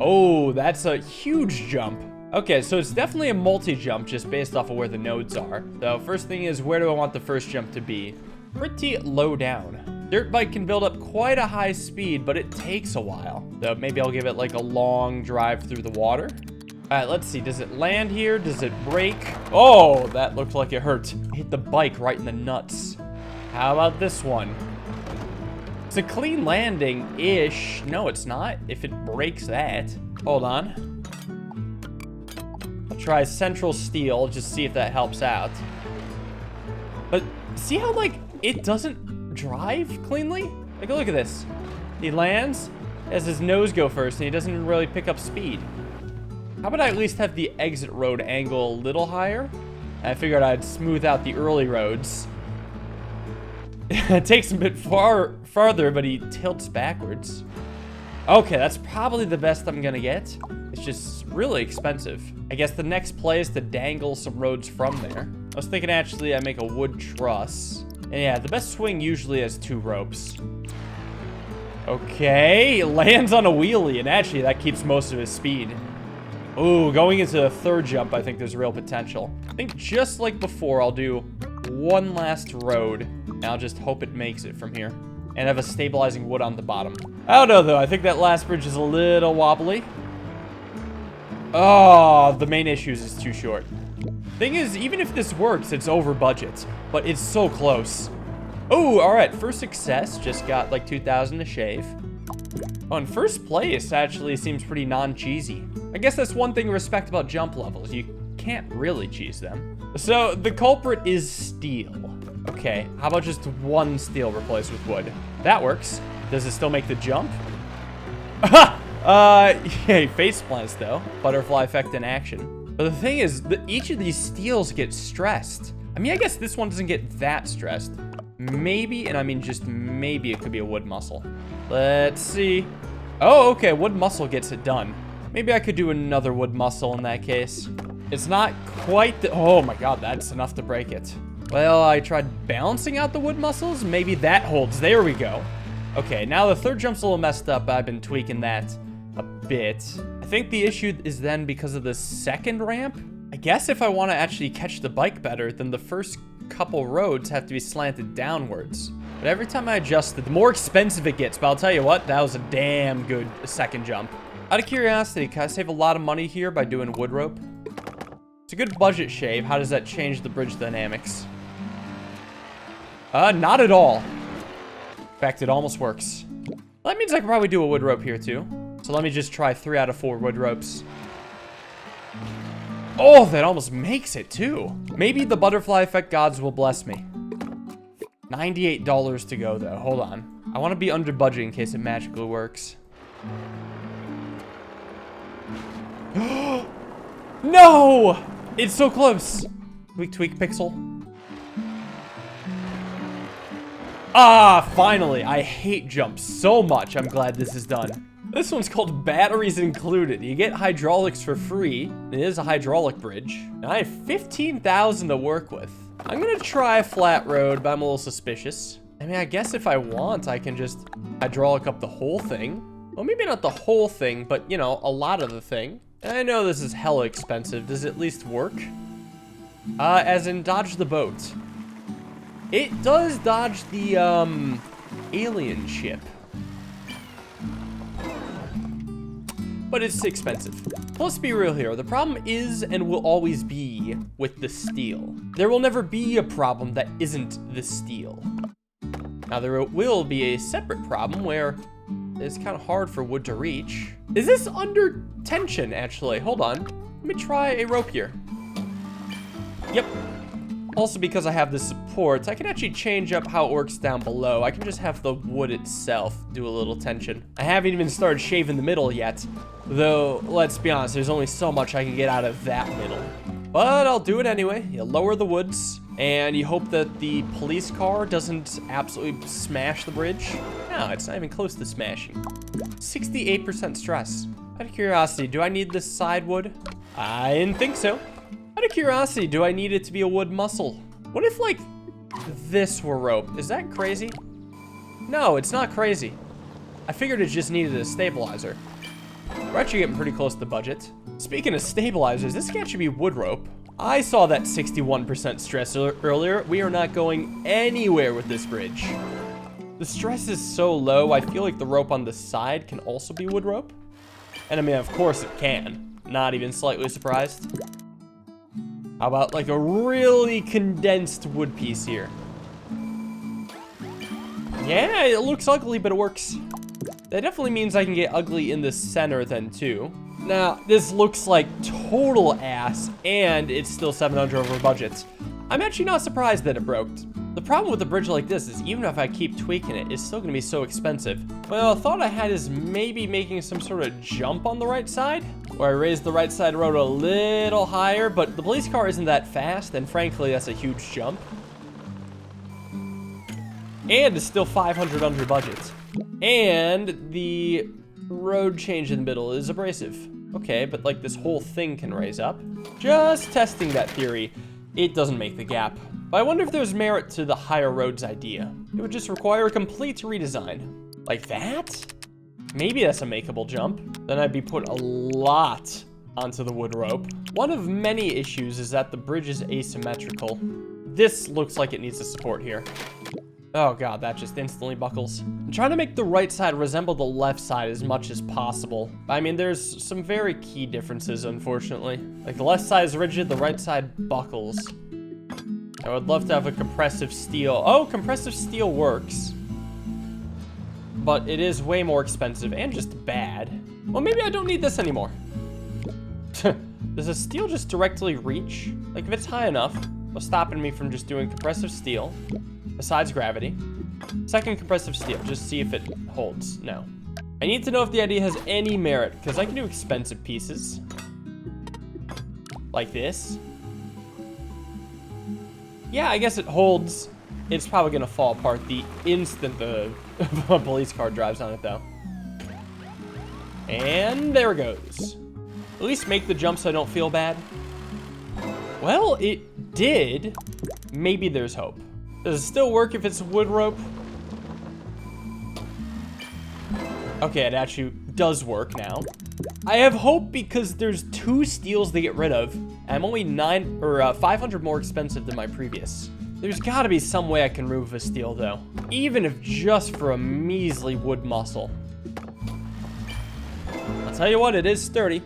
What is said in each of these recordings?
Oh, that's a huge jump. Okay, so it's definitely a multi-jump just based off of where the nodes are. So first thing is, where do I want the first jump to be? Pretty low down. Dirt bike can build up quite a high speed, but it takes a while. So maybe I'll give it like a long drive through the water. All right, let's see. Does it land here? Does it break? Oh, that looked like it hurt. Hit the bike right in the nuts. How about this one? It's a clean landing-ish. No, it's not. If it breaks that. Hold on. I'll try central steel, just see if that helps out. But see how, like, it doesn't drive cleanly? Like, look at this. He lands, has his nose go first, and he doesn't really pick up speed. How about I at least have the exit road angle a little higher? I figured I'd smooth out the early roads. It takes him a bit farther, but he tilts backwards. Okay, that's probably the best I'm gonna get. It's just really expensive. I guess the next play is to dangle some roads from there. I was thinking actually I make a wood truss. And yeah, the best swing usually has 2 ropes. Okay, lands on a wheelie, and actually that keeps most of his speed. Ooh, going into the third jump, I think there's real potential. I think just like before, I'll do one last road, and I'll just hope it makes it from here. And have a stabilizing wood on the bottom. I don't know, though. I think that last bridge is a little wobbly. Oh, the main issue is it's too short. Thing is, even if this works, it's over budget. But it's so close. Oh, all right. First success. Just got like 2,000 to shave. Oh, and first place actually seems pretty non-cheesy. I guess that's one thing to respect about jump levels. You can't really cheese them. So the culprit is steel. Okay, how about just one steel replaced with wood? That works. Does it still make the jump? Yeah, face plants though. Butterfly effect in action. But the thing is, each of these steels get stressed. I mean, I guess this one doesn't get that stressed. Maybe, and I mean just maybe it could be a wood muscle. Let's see. Oh, okay, wood muscle gets it done. Maybe I could do another wood muscle in that case. It's not quite the, oh my god, that's enough to break it. Well, I tried balancing out the wood muscles. Maybe that holds. There we go. Okay, now the third jump's a little messed up. I've been tweaking that a bit. I think the issue is then because of the second ramp. I guess if I want to actually catch the bike better, then the first couple roads have to be slanted downwards. But every time I adjust it, the more expensive it gets. But I'll tell you what, that was a damn good second jump. Out of curiosity, can I save a lot of money here by doing wood rope? It's a good budget shave. How does that change the bridge dynamics? Not at all. In fact, it almost works. Well, that means I can probably do a wood rope here too. So let me just try 3 out of 4 wood ropes. Oh, that almost makes it too. Maybe the butterfly effect gods will bless me. $98 to go though. Hold on. I want to be under budget in case it magically works. No! It's so close. Tweak, tweak, pixel. Ah, finally. I hate jumps so much. I'm glad this is done. This one's called Batteries Included. You get hydraulics for free. It is a hydraulic bridge. And I have 15,000 to work with. I'm gonna try a flat road, but I'm a little suspicious. I mean, I guess if I want, I can just hydraulic up the whole thing. Well, maybe not the whole thing, but, you know, a lot of the thing. And I know this is hella expensive. Does it at least work? As in dodge the boat. It does dodge the, alien ship. But it's expensive. Let's be real here. The problem is and will always be with the steel. There will never be a problem that isn't the steel. Now, there will be a separate problem where it's kind of hard for wood to reach. Is this under tension, actually? Hold on. Let me try a rope here. Yep. Also, because I have the supports, I can actually change up how it works down below. I can just have the wood itself do a little tension. I haven't even started shaving the middle yet. Though, let's be honest, there's only so much I can get out of that middle. But I'll do it anyway. You lower the woods, and you hope that the police car doesn't absolutely smash the bridge. No, it's not even close to smashing. 68% stress. Out of curiosity, do I need this side wood? I didn't think so. Out of curiosity, do I need it to be a wood muscle? What if, like, this were rope? Is that crazy? No, it's not crazy. I figured it just needed a stabilizer. We're actually getting pretty close to budget. Speaking of stabilizers, this can actually be wood rope. I saw that 61% stress earlier. We are not going anywhere with this bridge. The stress is so low, I feel like the rope on the side can also be wood rope. And I mean, of course it can. Not even slightly surprised. How about like a really condensed wood piece here? Yeah, it looks ugly, but it works. That definitely means I can get ugly in the center then too. Now, this looks like total ass, and it's still 700 over budget. I'm actually not surprised that it broke. The problem with a bridge like this is even if I keep tweaking it, it's still gonna be so expensive. Well, a thought I had is maybe making some sort of jump on the right side, where I raise the right side road a little higher, but the police car isn't that fast, and frankly, that's a huge jump. And it's still 500 under budget. And the road change in the middle is abrasive. Okay, but like this whole thing can raise up. Just testing that theory. It doesn't make the gap. But I wonder if there's merit to the higher roads idea. It would just require a complete redesign. Like that? Maybe that's a makeable jump. Then I'd be put a lot onto the wood rope. One of many issues is that the bridge is asymmetrical. This looks like it needs a support here. Oh god, that just instantly buckles. I'm trying to make the right side resemble the left side as much as possible. I mean, there's some very key differences, unfortunately. Like the left side is rigid, the right side buckles. I would love to have a compressive steel. Oh, compressive steel works. But it is way more expensive and just bad. Well, maybe I don't need this anymore. Does the steel just directly reach? Like if it's high enough, what's stopping me from just doing compressive steel? Besides gravity. Second compressive steel, just see if it holds. No. I need to know if the idea has any merit, because I can do expensive pieces. Like this. Yeah, I guess it holds. It's probably gonna fall apart the instant the police car drives on it though. And there it goes. At least make the jump so I don't feel bad. Well, it did. Maybe there's hope. Does it still work if it's wood rope? Okay, it actually does work now. I have hope because there's 2 steels to get rid of. I'm only 500 more expensive than my previous. There's gotta be some way I can remove a steel though. Even if just for a measly wood muscle. I'll tell you what, it is sturdy.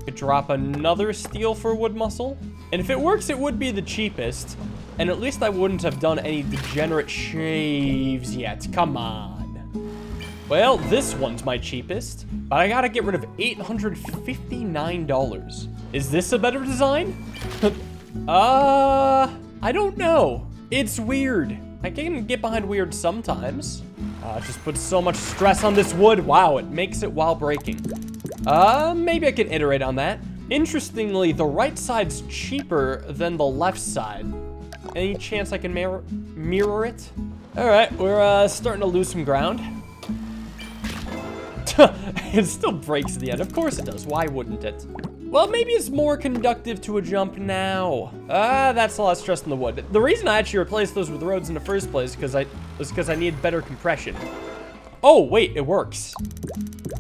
Could drop another steel for wood muscle. And if it works, it would be the cheapest. And at least I wouldn't have done any degenerate shaves yet. Come on. Well, this one's my cheapest, but I gotta get rid of $859. Is this a better design? I don't know. It's weird. I can get behind weird sometimes. It just puts so much stress on this wood. Wow, it makes it while breaking. Maybe I can iterate on that. Interestingly, the right side's cheaper than the left side. Any chance I can mirror it? All right, we're starting to lose some ground. It still breaks at the end. Of course it does. Why wouldn't it? Well, maybe it's more conductive to a jump now. That's a lot of stress in the wood. The reason I actually replaced those with roads in the first place was because I needed better compression. Oh, wait, it works.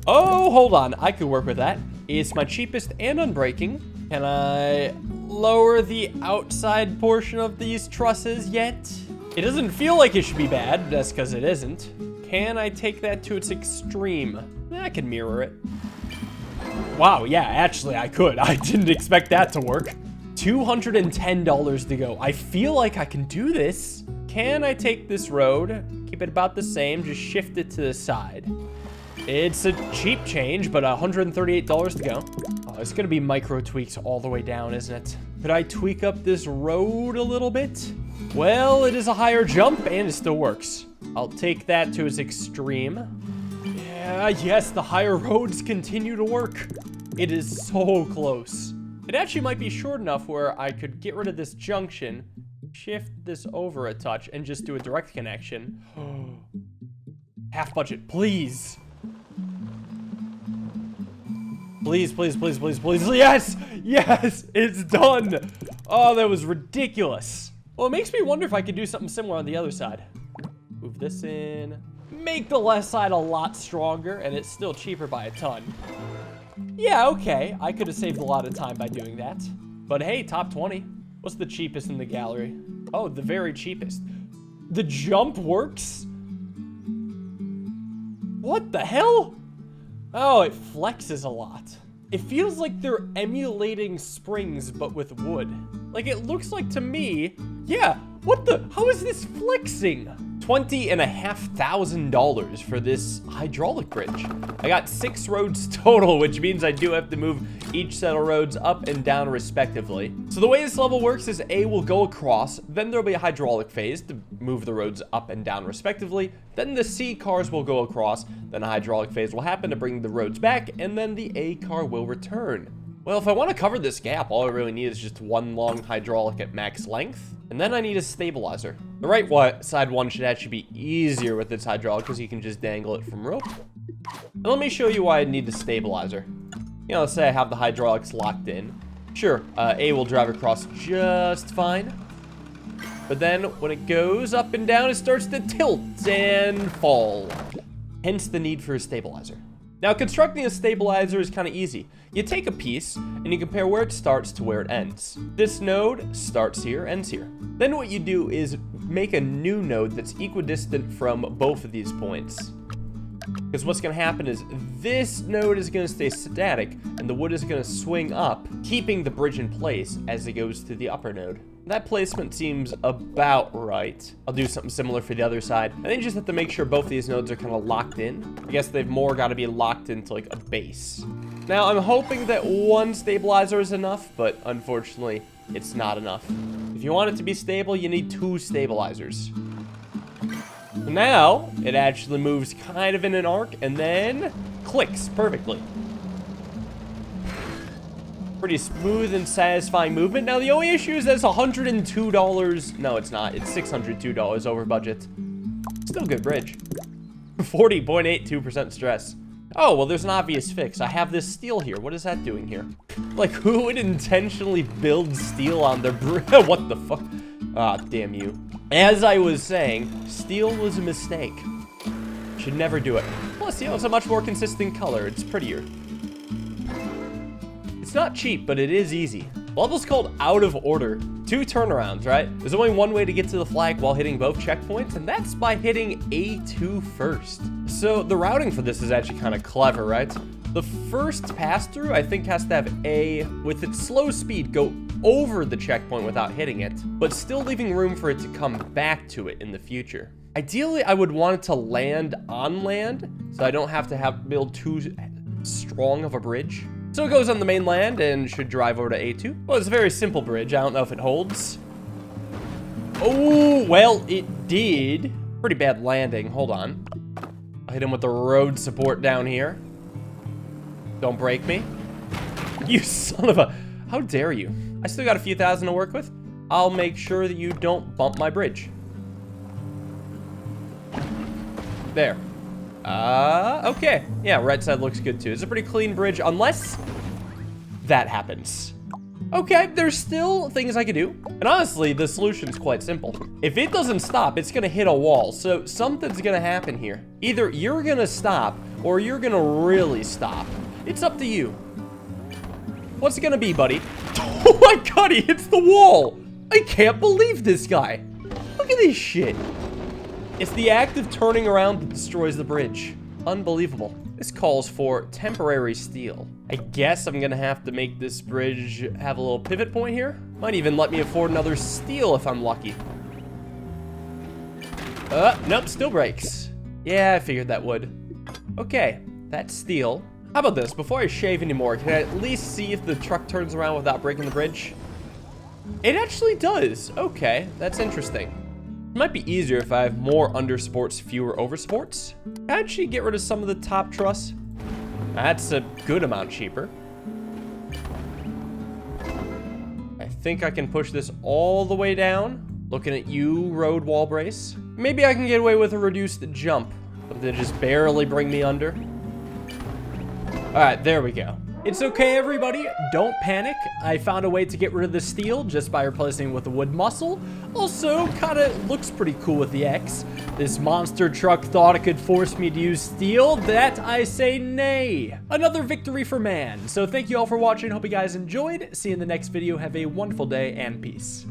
Oh, hold on. I could work with that. It's my cheapest and unbreaking. Can I lower the outside portion of these trusses yet? It doesn't feel like it should be bad. That's because it isn't. Can I take that to its extreme? I can mirror it. Wow, yeah, actually I could. I didn't expect that to work. $210 to go. I feel like I can do this. Can I take this road, keep it about the same, just shift it to the side? It's a cheap change, but $138 to go. Oh, it's gonna be micro tweaks all the way down, isn't it? Could I tweak up this road a little bit? Well, it is a higher jump and it still works. I'll take that to its extreme. Yeah, yes, the higher roads continue to work. It is so close. It actually might be short enough where I could get rid of this junction, shift this over a touch, and just do a direct connection. Half budget, please. Please, please, please, please, please. Yes! Yes! It's done! Oh, that was ridiculous. Well, it makes me wonder if I could do something similar on the other side. Move this in. Make the left side a lot stronger, and it's still cheaper by a ton. Yeah, okay. I could have saved a lot of time by doing that. But hey, top 20. What's the cheapest in the gallery? Oh, the very cheapest. The jump works? What the hell? Oh, it flexes a lot. It feels like they're emulating springs, but with wood. Like, it looks like to me, yeah, what the, how is this flexing? $20,500 for this hydraulic bridge. I got 6 roads total, which means I do have to move each set of roads up and down respectively. So the way this level works is A will go across, then there'll be a hydraulic phase to move the roads up and down respectively. Then the C cars will go across, then a hydraulic phase will happen to bring the roads back, and then the A car will return. Well, if I want to cover this gap, all I really need is just one long hydraulic at max length, and then I need a stabilizer. The right side one should actually be easier with its hydraulic because you can just dangle it from rope. And let me show you why I need the stabilizer. You know, let's say I have the hydraulics locked in. Sure, A will drive across just fine. But then when it goes up and down, it starts to tilt and fall. Hence the need for a stabilizer. Now, constructing a stabilizer is kind of easy. You take a piece, and you compare where it starts to where it ends. This node starts here, ends here. Then what you do is make a new node that's equidistant from both of these points. Because what's going to happen is this node is going to stay static, and the wood is going to swing up, keeping the bridge in place as it goes to the upper node. That placement seems about right. I'll do something similar for the other side. I think you just have to make sure both of these nodes are kind of locked in. I guess they've more got to be locked into like a base. Now, I'm hoping that one stabilizer is enough, but unfortunately, it's not enough. If you want it to be stable, you need 2 stabilizers. Now, it actually moves kind of in an arc and then clicks perfectly. Pretty smooth and satisfying movement. Now, the only issue is that's $102. No, it's not. It's $602 over budget. Still good bridge. 40.82% stress. Oh, well, there's an obvious fix. I have this steel here. What is that doing here? Like, who would intentionally build steel on their bridge? What the fuck? Ah, damn you. As I was saying, steel was a mistake. Should never do it. Plus, you know, it's a much more consistent color. It's prettier. It's not cheap, but it is easy. The level's called Out of Order. 2 turnarounds, right? There's only one way to get to the flag while hitting both checkpoints, and that's by hitting A2 first. So the routing for this is actually kind of clever, right? The first pass through, I think, has to have A, with its slow speed, go over the checkpoint without hitting it, but still leaving room for it to come back to it in the future. Ideally, I would want it to land on land, so I don't have to build too strong of a bridge. So it goes on the main land and should drive over to A2. Well, it's a very simple bridge. I don't know if it holds. Oh, well, it did. Pretty bad landing. Hold on. I'll hit him with the road support down here. Don't break me. You son of a... How dare you? I still got a few thousand to work with. I'll make sure that you don't bump my bridge. There. Okay. Yeah, right side looks good too. It's a pretty clean bridge, unless that happens. Okay, there's still things I can do. And honestly, the solution is quite simple. If it doesn't stop, it's gonna hit a wall. So something's gonna happen here. Either you're gonna stop, or you're gonna really stop. It's up to you. What's it gonna be, buddy? Oh my god, he hits the wall! I can't believe this guy. Look at this shit. It's the act of turning around that destroys the bridge. Unbelievable. This calls for temporary steel. I guess I'm gonna have to make this bridge have a little pivot point here. Might even let me afford another steel if I'm lucky. Nope, still breaks. Yeah, I figured that would. Okay, that's steel. How about this? Before I shave anymore, can I at least see if the truck turns around without breaking the bridge? It actually does. Okay, that's interesting. It might be easier if I have more undersports, fewer oversports. Actually get rid of some of the top truss. That's a good amount cheaper. I think I can push this all the way down. Looking at you, road wall brace. Maybe I can get away with a reduced jump. Something to just barely bring me under. All right, there we go. It's okay, everybody. Don't panic. I found a way to get rid of the steel just by replacing it with a wood muscle. Also, kind of looks pretty cool with the X. This monster truck thought it could force me to use steel. That I say nay. Another victory for man. So thank you all for watching. Hope you guys enjoyed. See you in the next video. Have a wonderful day and peace.